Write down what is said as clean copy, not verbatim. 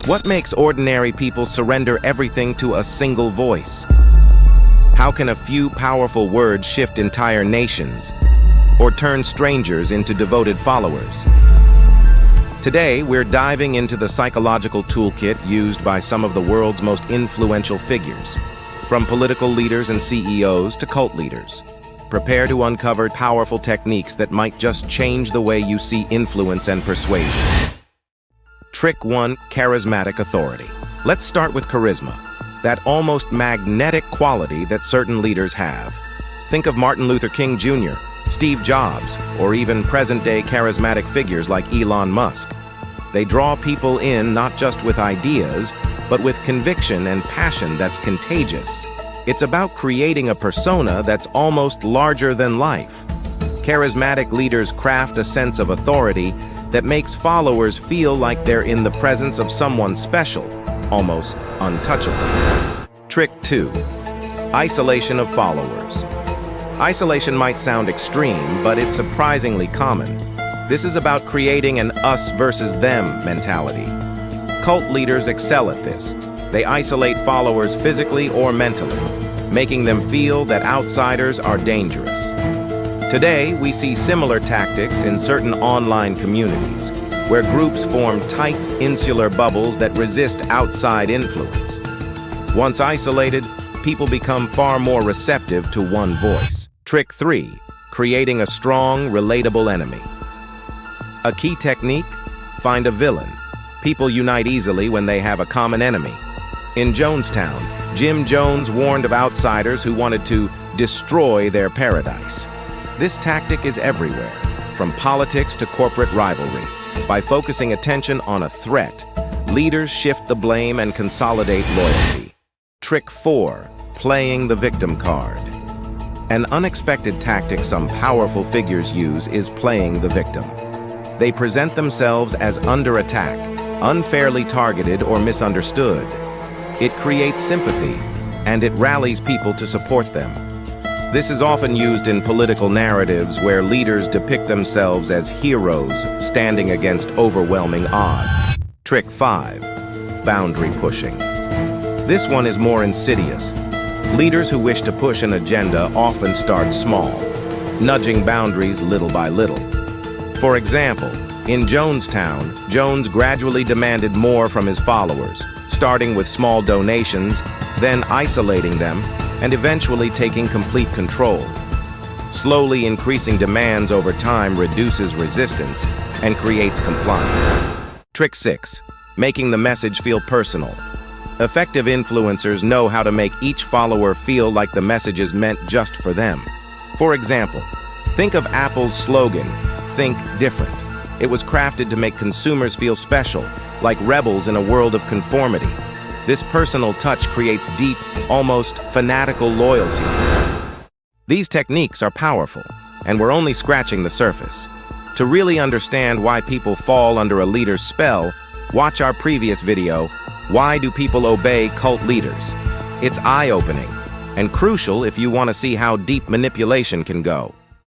What makes ordinary people surrender everything to a single voice? How can a few powerful words shift entire nations or turn strangers into devoted followers? Today, we're diving into the psychological toolkit used by some of the world's most influential figures, from political leaders and CEOs to cult leaders. Prepare to uncover powerful techniques that might just change the way you see influence and persuasion. Trick 1: Charismatic authority. Let's start with charisma, that almost magnetic quality that certain leaders have. Think of Martin Luther King Jr., Steve Jobs, or even present-day charismatic figures like Elon Musk. They draw people in not just with ideas, but with conviction and passion that's contagious. It's about creating a persona that's almost larger than life. Charismatic leaders craft a sense of authority that makes followers feel like they're in the presence of someone special, almost untouchable. Trick 2: Isolation of followers. Isolation might sound extreme, but it's surprisingly common. This is about creating an us versus them mentality. Cult leaders excel at this. They isolate followers physically or mentally, making them feel that outsiders are dangerous. Today, we see similar tactics in certain online communities, where groups form tight, insular bubbles that resist outside influence. Once isolated, people become far more receptive to one voice. Trick 3: Creating a strong, relatable enemy. A key technique: find a villain. People unite easily when they have a common enemy. In Jonestown, Jim Jones warned of outsiders who wanted to destroy their paradise. This tactic is everywhere, from politics to corporate rivalry. By focusing attention on a threat, leaders shift the blame and consolidate loyalty. Trick 4: Playing the victim card. An unexpected tactic some powerful figures use is playing the victim. They present themselves as under attack, unfairly targeted or misunderstood. It creates sympathy, and it rallies people to support them. This is often used in political narratives where leaders depict themselves as heroes standing against overwhelming odds. Trick 5: Boundary pushing. This one is more insidious. Leaders who wish to push an agenda often start small, nudging boundaries little by little. For example, in Jonestown, Jones gradually demanded more from his followers, starting with small donations, then isolating them, and eventually taking complete control. Slowly increasing demands over time reduces resistance and creates compliance. Trick 6: Making the message feel personal. Effective influencers know how to make each follower feel like the message is meant just for them. For example, think of Apple's slogan, "Think different." It was crafted to make consumers feel special, like rebels in a world of conformity. This personal touch creates deep, almost fanatical loyalty. These techniques are powerful, and we're only scratching the surface. To really understand why people fall under a leader's spell, watch our previous video, "Why Do People Obey Cult Leaders?" It's eye-opening and crucial if you want to see how deep manipulation can go.